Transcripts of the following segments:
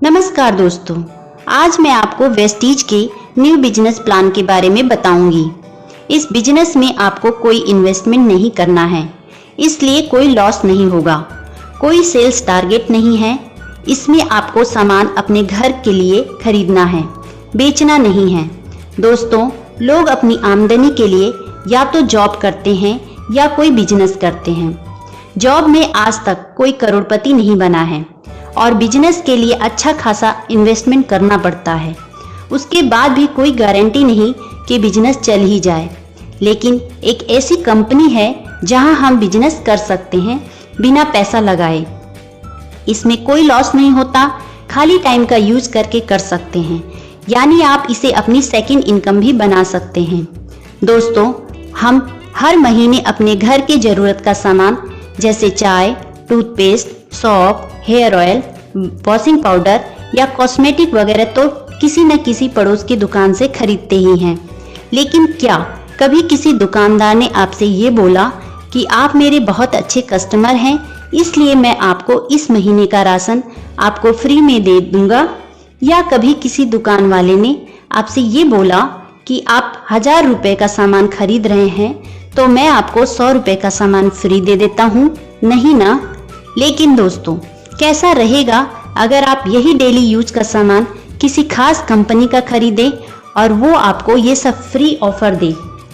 नमस्कार दोस्तों, आज मैं आपको वेस्टीज के न्यू बिजनेस प्लान के बारे में बताऊंगी। इस बिजनेस में आपको कोई इन्वेस्टमेंट नहीं करना है, इसलिए कोई लॉस नहीं होगा। कोई सेल्स टारगेट नहीं है। इसमें आपको सामान अपने घर के लिए खरीदना है, बेचना नहीं है। दोस्तों, लोग अपनी आमदनी के लिए या तो जॉब करते हैं या कोई बिजनेस करते हैं। जॉब में आज तक कोई करोड़पति नहीं बना है और बिजनेस के लिए अच्छा खासा इन्वेस्टमेंट करना पड़ता है। उसके बाद भी कोई गारंटी नहीं कि बिजनेस चल ही जाए। लेकिन एक ऐसी कंपनी है जहां हम बिजनेस कर सकते हैं बिना पैसा लगाए। इसमें कोई लॉस नहीं होता, खाली टाइम का यूज करके कर सकते हैं, यानी आप इसे अपनी सेकंड इनकम भी बना सकते हैं। दोस्तों, हम हर महीने अपने घर के जरूरत का सामान जैसे चाय, टूथपेस्ट, सौंफ, हेयर ऑयल, वॉशिंग पाउडर या कॉस्मेटिक वगैरह तो किसी न किसी पड़ोस की दुकान से खरीदते ही हैं। लेकिन क्या कभी किसी दुकानदार ने आपसे ये बोला कि आप मेरे बहुत अच्छे कस्टमर हैं, इसलिए मैं आपको इस महीने का राशन आपको फ्री में दे दूंगा? या कभी किसी दुकान वाले ने आपसे ये बोला कि आप 1000 रुपए का सामान खरीद रहे हैं तो मैं आपको 100 रुपए का सामान फ्री दे देता हूँ? नहीं ना। लेकिन दोस्तों, कैसा रहेगा अगर आप यही डेली यूज का सामान किसी खास कंपनी का खरीदें और वो आपको ये सब फ्री ऑफर दे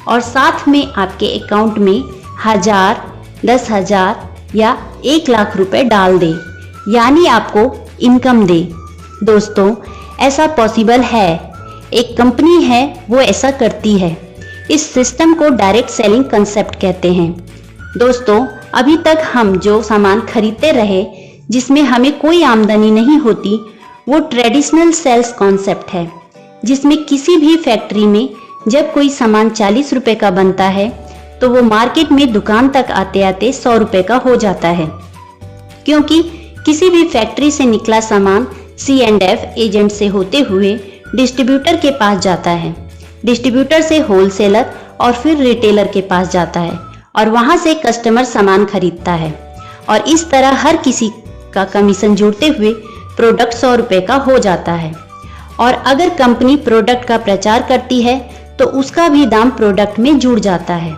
और साथ में आपके अकाउंट में 1000, 10,000 या 1 लाख रुपए डाल दे, यानी आपको इनकम दे। दोस्तों, ऐसा पॉसिबल है। एक कंपनी है वो ऐसा करती है। इस सिस्टम को डायरेक्ट सेलिंग कंसेप्ट कहते हैं। दोस्तों, अभी तक हम जो सामान खरीदते रहे जिसमें हमें कोई आमदनी नहीं होती, वो ट्रेडिशनल सेल्स कॉन्सेप्ट है, जिसमें किसी भी फैक्ट्री में जब कोई सामान 40 रुपए का बनता है तो वो मार्केट में दुकान तक आते आते 100 रुपए का हो जाता है, क्योंकि किसी भी फैक्ट्री से निकला सामान C&F एजेंट से होते हुए डिस्ट्रीब्यूटर के पास जाता है, डिस्ट्रीब्यूटर से होलसेलर और फिर रिटेलर के पास जाता है और वहां से कस्टमर सामान खरीदता है। और इस तरह हर किसी का कमीशन जोड़ते हुए प्रोडक्ट 100 रुपए का हो जाता है। और अगर कंपनी प्रोडक्ट का प्रचार करती है तो उसका भी दाम प्रोडक्ट में जुड़ जाता है।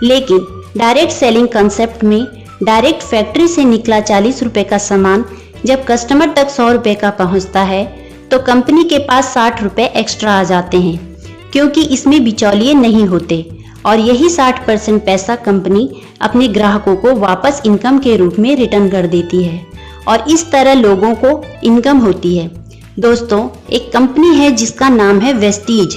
लेकिन डायरेक्ट सेलिंग कंसेप्ट में डायरेक्ट फैक्ट्री से निकला 40 रुपए का सामान जब कस्टमर तक 100 रुपए का पहुंचता है तो कंपनी के पास 60 रुपए एक्स्ट्रा आ जाते हैं, क्योंकि इसमें बिचौलिए नहीं होते और यही 60% पैसा कंपनी अपने ग्राहकों को वापस इनकम के रूप में रिटर्न कर देती है और इस तरह लोगों को इनकम होती है। दोस्तों, एक कंपनी है जिसका नाम है वेस्टीज,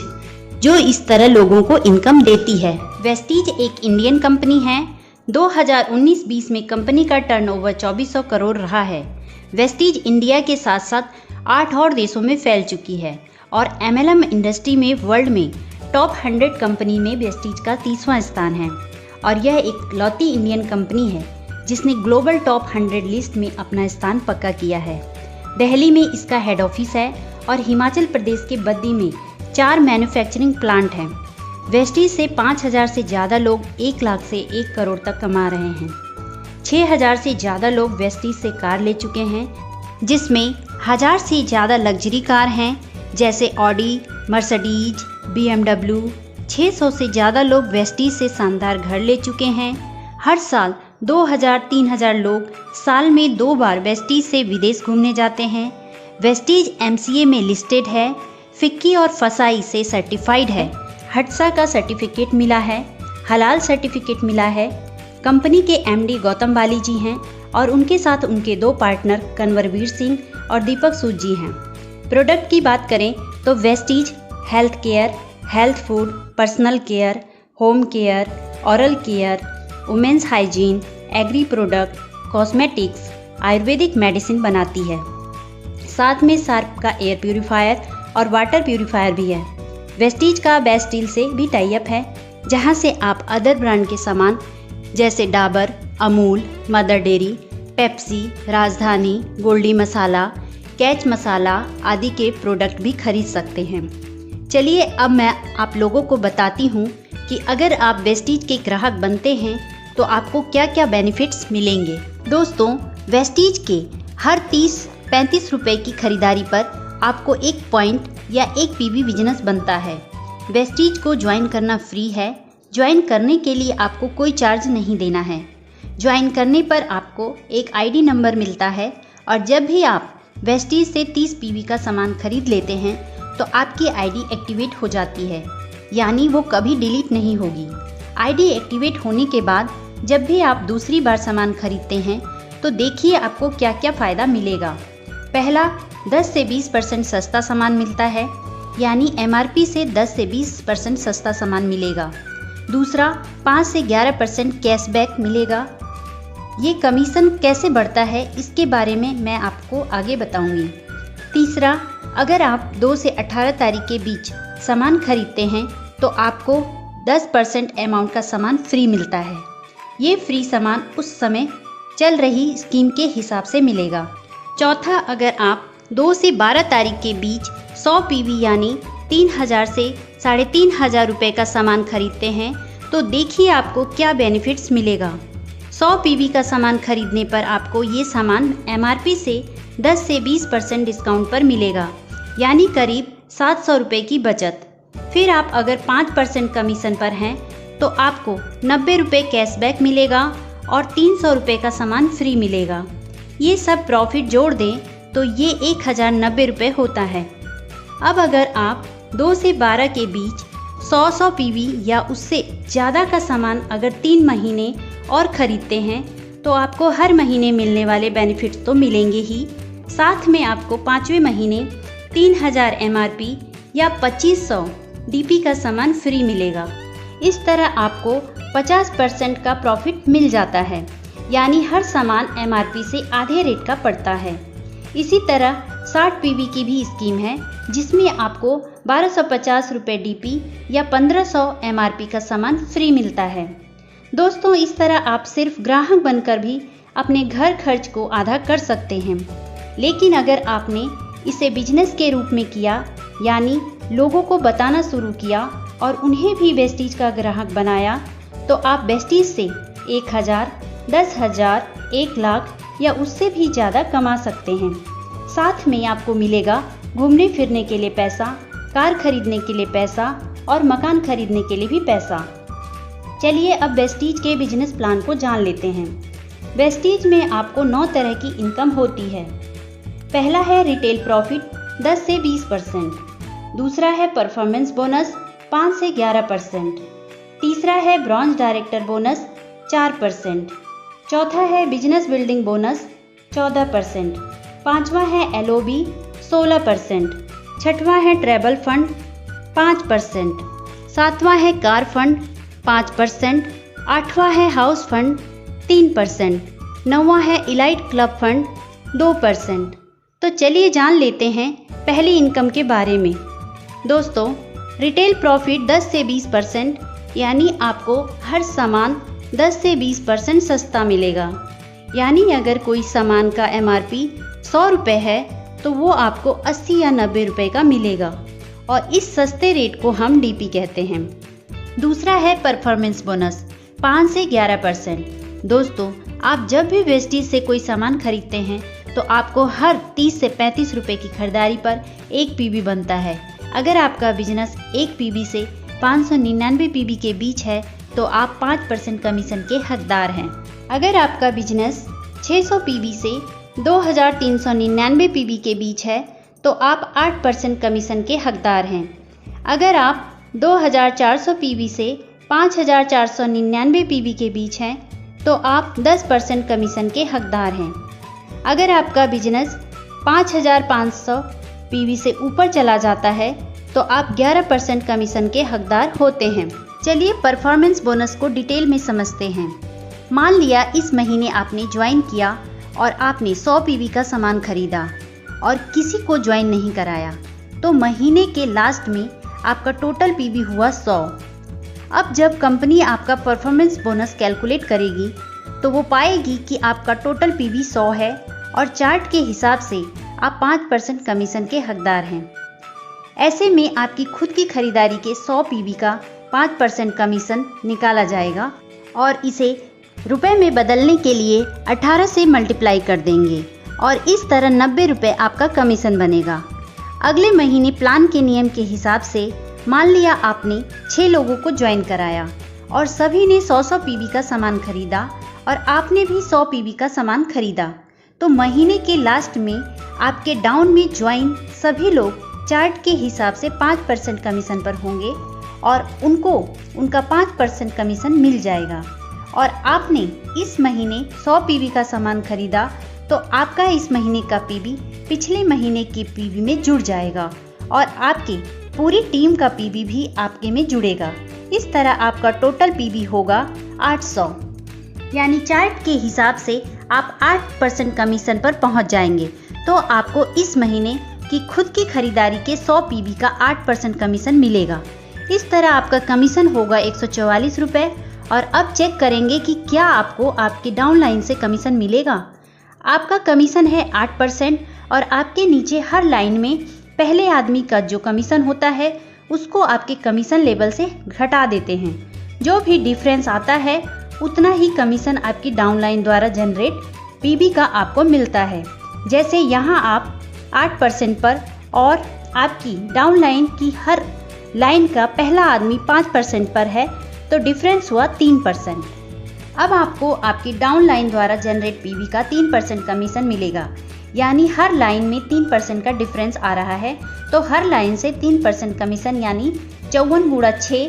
जो इस तरह लोगों को इनकम देती है। वेस्टीज एक इंडियन कंपनी है। 2019-20 में कंपनी का टर्नओवर 2400 करोड़ रहा है। वेस्टीज इंडिया के साथ साथ 8 और देशों में फैल चुकी है और MLM इंडस्ट्री में वर्ल्ड में टॉप 100 कंपनी में वेस्टीज का 30वां स्थान है। और यह एक लौती इंडियन कंपनी है जिसने ग्लोबल टॉप 100 लिस्ट में अपना स्थान पक्का किया है। दिल्ली में इसका हेड ऑफिस है और हिमाचल प्रदेश के बद्दी में 4 मैन्युफैक्चरिंग प्लांट हैं। वेस्टीज से 5000 से ज़्यादा लोग 1 लाख से 1 करोड़ तक कमा रहे हैं। 6000 से ज़्यादा लोग वेस्टीज से कार ले चुके हैं, जिसमें 1000 से ज़्यादा लग्जरी कार हैं जैसे ऑडी, मर्सिडीज, BMW। 600 से ज़्यादा लोग वेस्टीज से शानदार घर ले चुके हैं। हर साल 2000-3000 लोग साल में 2 बार वेस्टीज से विदेश घूमने जाते हैं। वेस्टीज MCA में लिस्टेड है, फिक्की और फसाई से सर्टिफाइड है, हट्सा का सर्टिफिकेट मिला है, हलाल सर्टिफिकेट मिला है। कंपनी के MD गौतम बाली जी हैं और उनके साथ उनके 2 पार्टनर कन्वरवीर सिंह और दीपक सूद जी हैं। प्रोडक्ट की बात करें तो Vestige health care, health food, personal care, home care, oral care, women's hygiene, agri product, cosmetics, Ayurvedic medicine बनाती है। साथ में शार्प का एयर प्यूरीफायर और वाटर प्यूरीफायर भी है। वेस्टीज का बेस्ट डील से भी टाई अप है, जहां से आप अदर ब्रांड के सामान जैसे Dabur, Amul, mother dairy, Pepsi, राजधानी, गोल्डी मसाला, कैच मसाला आदि के प्रोडक्ट भी खरीद सकते हैं। चलिए अब मैं आप लोगों को बताती हूँ कि अगर आप वेस्टीज के ग्राहक बनते हैं तो आपको क्या क्या बेनिफिट्स मिलेंगे। दोस्तों, वेस्टीज के हर 30 35 रुपये की खरीदारी पर आपको 1 पॉइंट या 1 पीवी बिजनेस बनता है। वेस्टीज को ज्वाइन करना फ्री है। ज्वाइन करने के लिए आपको कोई चार्ज नहीं देना है। ज्वाइन करने पर आपको एक आईडी नंबर मिलता है और जब भी आप वेस्टीज से 30 पीवी का सामान खरीद लेते हैं तो आपकी आईडी एक्टिवेट हो जाती है, यानी वो कभी डिलीट नहीं होगी। आईडी एक्टिवेट होने के बाद जब भी आप दूसरी बार सामान खरीदते हैं तो देखिए आपको क्या क्या फ़ायदा मिलेगा। पहला, 10 से 20% सस्ता सामान मिलता है, यानी एमआरपी से 10 से 20% सस्ता सामान मिलेगा। दूसरा, 5 से 11% कैशबैक मिलेगा। ये कमीशन कैसे बढ़ता है इसके बारे में मैं आपको आगे बताऊंगी। तीसरा, अगर आप 2 से 18 तारीख के बीच सामान खरीदते हैं तो आपको 10% अमाउंट का सामान फ्री मिलता है। ये फ्री सामान उस समय चल रही स्कीम के हिसाब से मिलेगा। चौथा, अगर आप 2 से 12 तारीख के बीच 100 पीवी यानी 3000 से 3500 रुपये का सामान खरीदते हैं तो देखिए आपको क्या बेनिफिट्स मिलेगा। 100 पीवी का सामान खरीदने पर आपको ये सामान एमआरपी से 10 से 20% डिस्काउंट पर मिलेगा, यानी करीब 700 रुपये की बचत। फिर आप अगर 5% कमीशन पर हैं तो आपको 90 रुपये कैशबैक मिलेगा और 300 रुपये का सामान फ्री मिलेगा। ये सब प्रॉफिट जोड़ दें तो ये 1090 रुपये होता है। अब अगर आप 2 से 12 के बीच 100 पीवी या उससे ज़्यादा का सामान अगर 3 महीने और ख़रीदते हैं तो आपको हर महीने मिलने वाले बेनिफिट्स तो मिलेंगे ही, साथ में आपको 5वें महीने 3000 एमआरपी या 2500 डीपी का सामान फ्री मिलेगा। इस तरह आपको 50% का प्रॉफिट मिल जाता है, यानी हर सामान एमआरपी से आधे रेट का पड़ता है। इसी तरह 60 पीवी की भी स्कीम है जिसमें आपको 1250 रुपये डीपी या 1500 एमआरपी का सामान फ्री मिलता है। दोस्तों, इस तरह आप सिर्फ ग्राहक बनकर भी अपने घर खर्च को आधा कर सकते हैं। लेकिन अगर आपने इसे बिजनेस के रूप में किया, यानी लोगों को बताना शुरू किया और उन्हें भी वेस्टीज का ग्राहक बनाया, तो आप वेस्टीज से 1000, 10,000, 1 लाख या उससे भी ज़्यादा कमा सकते हैं। साथ में आपको मिलेगा घूमने फिरने के लिए पैसा, कार खरीदने के लिए पैसा और मकान खरीदने के लिए भी पैसा। चलिए अब वेस्टीज के बिजनेस प्लान को जान लेते हैं। वेस्टीज में आपको 9 तरह की इनकम होती है। पहला है रिटेल प्रॉफिट 10 से 20%। दूसरा है परफॉर्मेंस बोनस 5 से 11%। तीसरा है ब्रॉन्ज डायरेक्टर बोनस 4%। चौथा है बिजनेस बिल्डिंग बोनस 14%। पांचवा है एलओबी 16%। छठवां है ट्रैवल फंड 5%। सातवां है कार फंड 5%। आठवां है हाउस फंड 3%। नौवां है इलाइट क्लब फंड 2%। तो चलिए जान लेते हैं पहली इनकम के बारे में। दोस्तों, रिटेल प्रॉफिट 10 से 20%, यानी आपको हर सामान 10 से 20% सस्ता मिलेगा। यानी अगर कोई सामान का एमआरपी 100 रुपये है तो वो आपको 80 या 90 रुपये का मिलेगा और इस सस्ते रेट को हम डीपी कहते हैं। दूसरा है परफॉर्मेंस बोनस 5 से 11%। दोस्तों, आप जब भी वेस्टीज से कोई सामान खरीदते हैं तो आपको हर 30 से 35 रुपये की खरीदारी पर 1 पीवी बनता है। अगर आपका बिजनेस 1 पीवी से 599 पीवी के बीच है तो आप 5% कमीशन के हकदार हैं। अगर आपका बिजनेस 600 पीवी से 2399 पीवी के बीच है तो आप 8% कमीशन के हकदार हैं। अगर आप 2400 पीवी से 5499 पीवी के बीच हैं तो आप 10% कमीशन के हकदार हैं। अगर आपका बिजनेस 5500 पीवी से ऊपर चला जाता है तो आप 11% कमीशन के हकदार होते हैं। चलिए परफॉर्मेंस बोनस को डिटेल में समझते हैं। मान लिया इस महीने आपने ज्वाइन किया और आपने 100 पीवी का सामान खरीदा और किसी को ज्वाइन नहीं कराया, तो महीने के लास्ट में आपका टोटल पीवी हुआ 100। अब जब कंपनी आपका परफॉर्मेंस बोनस कैलकुलेट करेगी तो वो पाएगी कि आपका टोटल पीवी 100 है और चार्ट के हिसाब से आप 5% कमीशन के हकदार हैं। ऐसे में आपकी खुद की खरीदारी के 100 पीवी का 5% कमीशन निकाला जाएगा और इसे रुपए में बदलने के लिए 18 से मल्टीप्लाई कर देंगे और इस तरह 90 रुपये आपका कमीशन बनेगा। अगले महीने प्लान के नियम के हिसाब से मान लिया आपने 6 लोगों को ज्वाइन कराया और सभी ने 100-100 पीवी का सामान खरीदा और आपने भी 100 पीवी का सामान खरीदा, तो महीने के लास्ट में आपके डाउन में ज्वाइन सभी लोग चार्ट के हिसाब से 5% कमीशन पर होंगे और उनको उनका 5% कमीशन मिल जाएगा। और आपने इस महीने 100 पीवी का सामान खरीदा तो आपका इस महीने का पीवी पिछले महीने के पीवी में जुड़ जाएगा और आपकी पूरी टीम का पीवी भी आपके में जुड़ेगा। इस तरह आपका टोटल पीवी होगा 800, यानी चार्ट के हिसाब से आप 8% कमीशन पर पहुंच जाएंगे। तो आपको इस महीने की खुद की खरीदारी के 100 पीवी का 8% कमीशन मिलेगा। इस तरह आपका कमीशन होगा 144 रुपये। और अब चेक करेंगे कि क्या आपको आपके डाउनलाइन से कमीशन मिलेगा। आपका कमीशन है 8% और आपके नीचे हर लाइन में पहले आदमी का जो कमीशन होता है उसको आपके कमीशन लेवल से घटा देते हैं। जो भी डिफरेंस आता है उतना ही कमीशन आपकी डाउनलाइन द्वारा जनरेट पीवी का आपको मिलता है। जैसे यहाँ आप 8% पर और आपकी डाउनलाइन की हर लाइन का पहला आदमी 5% पर है तो डिफरेंस हुआ 3%। अब आपको आपकी डाउनलाइन द्वारा जनरेट पीवी का 3% कमीशन मिलेगा, यानी हर लाइन में 3% का डिफरेंस आ रहा है तो हर लाइन से 3% कमीशन, यानी 54 गुणा 6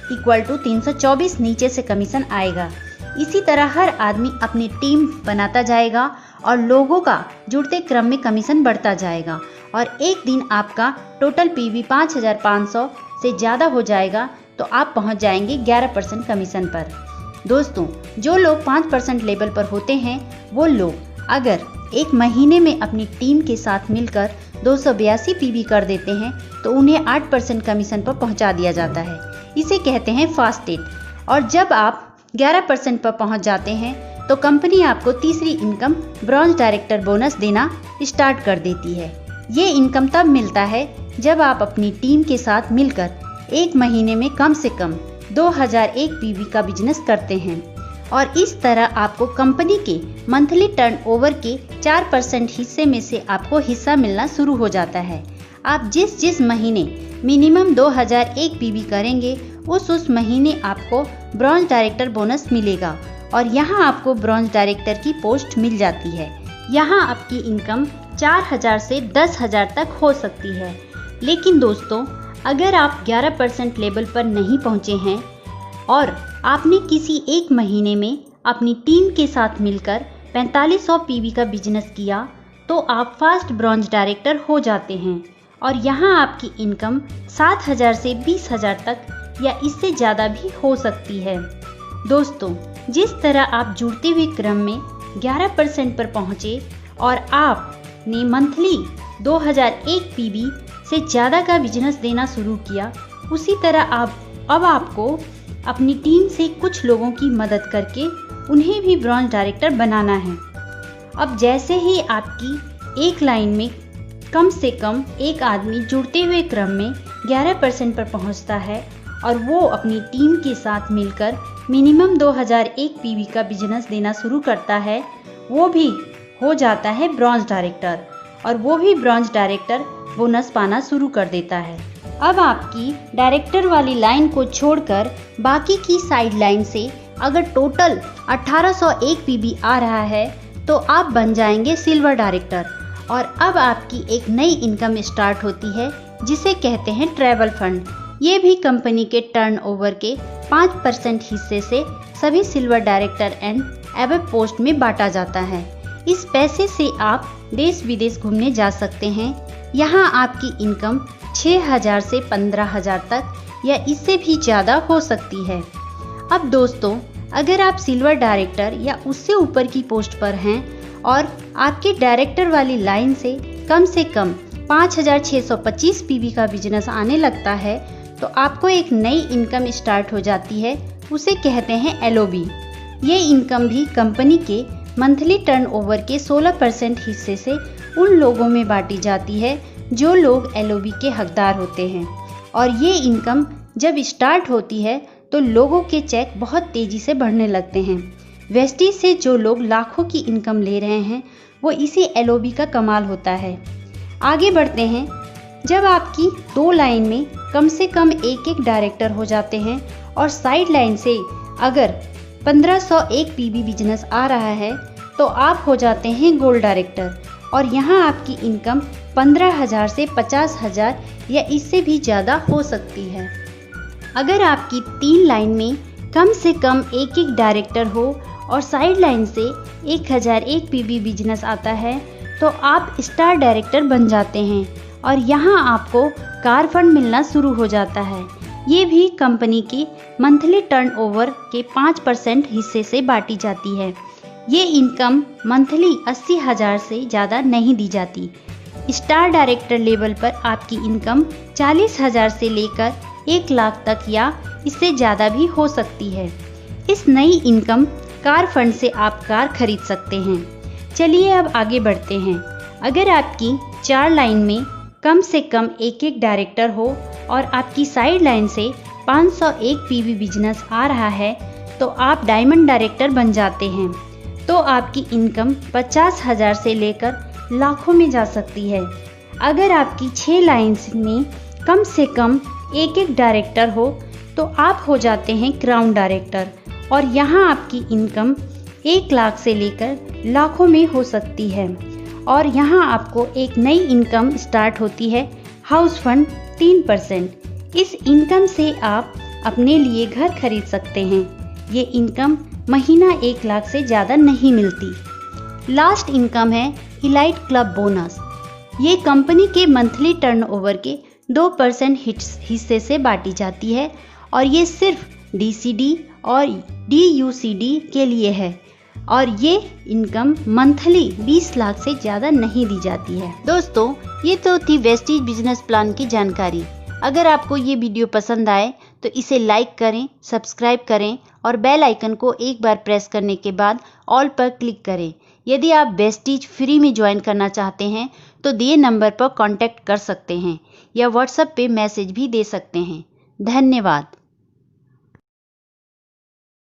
= 324 नीचे से कमीशन आएगा। इसी तरह हर आदमी अपनी टीम बनाता जाएगा और लोगों का जुड़ते क्रम में कमीशन बढ़ता जाएगा और एक दिन आपका टोटल पीवी 5500 से ज़्यादा हो जाएगा तो आप पहुंच जाएंगे 11% कमीशन पर। दोस्तों, जो लोग 5% लेवल पर होते हैं वो लोग अगर एक महीने में अपनी टीम के साथ मिलकर 282 पीवी कर देते हैं तो उन्हें 8% कमीशन पर पहुंचा दिया जाता है। इसे कहते हैं फास्ट डेट। और जब आप 11% पर पहुंच जाते हैं तो कंपनी आपको तीसरी इनकम ब्रॉन्ज डायरेक्टर बोनस देना स्टार्ट कर देती है। ये इनकम तब मिलता है जब आप अपनी टीम के साथ मिलकर एक महीने में कम से कम 2001 पीवी का बिजनेस करते हैं और इस तरह आपको कंपनी के मंथली टर्नओवर के 4% हिस्से में से आपको हिस्सा मिलना शुरू हो जाता है। आप जिस महीने मिनिमम 2001 पीवी करेंगे उस महीने आपको ब्रॉन्ज डायरेक्टर बोनस मिलेगा और यहाँ आपको ब्रॉन्ज डायरेक्टर की पोस्ट मिल जाती है। यहाँ आपकी इनकम 4000 से 10,000 तक हो सकती है। लेकिन दोस्तों, अगर आप 11% लेवल पर नहीं पहुँचे हैं और आपने किसी एक महीने में अपनी टीम के साथ मिलकर 4500 पीवी का बिजनेस किया तो आप फास्ट ब्रॉन्ज डायरेक्टर हो जाते हैं और यहाँ आपकी इनकम 7000 से 20,000 तक या इससे ज़्यादा भी हो सकती है। दोस्तों, जिस तरह आप जुड़ते हुए क्रम में 11% पर पहुँचे और आपने मंथली 2001 पीवी से ज़्यादा का बिजनेस देना शुरू किया, उसी तरह अब आपको अपनी टीम से कुछ लोगों की मदद करके उन्हें भी ब्रॉन्ज डायरेक्टर बनाना है। अब जैसे ही आपकी एक लाइन में कम से कम एक आदमी जुड़ते हुए क्रम में 11% पर पहुंचता है और वो अपनी टीम के साथ मिलकर मिनिमम 2001 पीवी का बिजनेस देना शुरू करता है, वो भी हो जाता है ब्रॉन्ज डायरेक्टर और वो भी ब्रॉन्ज डायरेक्टर बोनस पाना शुरू कर देता है। अब आपकी डायरेक्टर वाली लाइन को छोड़कर बाकी की साइड लाइन से अगर टोटल 1801 पीवी आ रहा है तो आप बन जाएंगे सिल्वर डायरेक्टर और अब आपकी एक नई इनकम स्टार्ट होती है जिसे कहते हैं ट्रैवल फंड। ये भी कंपनी के टर्नओवर के 5% हिस्से से सभी silver director and above post में बांटा जाता है। इस पैसे से आप देश विदेश घूमने जा सकते हैं। यहाँ आपकी इनकम 6000 से 15,000 तक या इससे भी ज़्यादा हो सकती है। अब दोस्तों, अगर आप सिल्वर डायरेक्टर या उससे ऊपर की पोस्ट पर हैं और आपके डायरेक्टर वाली लाइन से कम 5625 पीवी का बिजनेस आने लगता है तो आपको एक नई इनकम स्टार्ट हो जाती है, उसे कहते हैं एलओबी। ये इनकम भी कंपनी के मंथली टर्नओवर के 16% हिस्से से उन लोगों में बांटी जाती है जो लोग एलओबी के हकदार होते हैं और ये इनकम जब स्टार्ट होती है तो लोगों के चेक बहुत तेज़ी से बढ़ने लगते हैं। वेस्टीज से जो लोग लाखों की इनकम ले रहे हैं वो इसी LOB का कमाल होता है। आगे बढ़ते हैं। जब आपकी 2 लाइन में कम से कम एक डायरेक्टर हो जाते हैं और साइड लाइन से अगर 1501 PB बिजनेस आ रहा है तो आप हो जाते हैं गोल्ड डायरेक्टर और यहाँ आपकी इनकम 15,000 से 50,000 या इससे भी ज़्यादा हो सकती है। अगर आपकी 3 लाइन में कम से कम एक डायरेक्टर हो और साइड लाइन से 1001 PB बिजनेस आता है तो आप स्टार डायरेक्टर बन जाते हैं और यहाँ आपको कार फंड मिलना शुरू हो जाता है। ये भी कंपनी की मंथली टर्नओवर के 5% हिस्से से बांटी जाती है। ये इनकम मंथली 80,000 से ज़्यादा नहीं दी जाती। स्टार डायरेक्टर लेवल पर आपकी इनकम 40,000 से लेकर 1 लाख तक या इससे ज़्यादा भी हो सकती है। इस नई इनकम कार फंड से आप कार खरीद सकते हैं। चलिए अब आगे बढ़ते हैं। अगर आपकी 4 लाइन में कम से कम एक डायरेक्टर हो और आपकी साइड लाइन से 501 PB बिजनेस आ रहा है तो आप डायमंड डायरेक्टर बन जाते हैं। तो आपकी इनकम 50,000 से लेकर लाखों में जा सकती है। अगर आपकी 6 लाइन्स में कम से कम एक डायरेक्टर हो तो आप हो जाते हैं क्राउन डायरेक्टर और यहाँ आपकी इनकम 1 लाख से लेकर लाखों में हो सकती है। और यहाँ आपको एक नई इनकम स्टार्ट होती है, हाउस फंड 3%। इस इनकम से आप अपने लिए घर खरीद सकते हैं। ये इनकम महीना 1 लाख से ज़्यादा नहीं मिलती। लास्ट इनकम है इलाइट क्लब बोनस। ये कंपनी के मंथली टर्नओवर के 2% हिस्से से बांटी जाती है और ये सिर्फ DCD और DUCD के लिए है और ये इनकम मंथली 20 लाख से ज़्यादा नहीं दी जाती है। दोस्तों, ये तो थी वेस्टीज बिजनेस प्लान की जानकारी। अगर आपको ये वीडियो पसंद आए तो इसे लाइक करें, सब्सक्राइब करें और बेल आइकन को एक बार प्रेस करने के बाद ऑल पर क्लिक करें। यदि आप वेस्टीज फ्री में ज्वाइन करना चाहते हैं तो दिए नंबर पर कांटेक्ट कर सकते हैं या व्हाट्सएप पे मैसेज भी दे सकते हैं। धन्यवाद।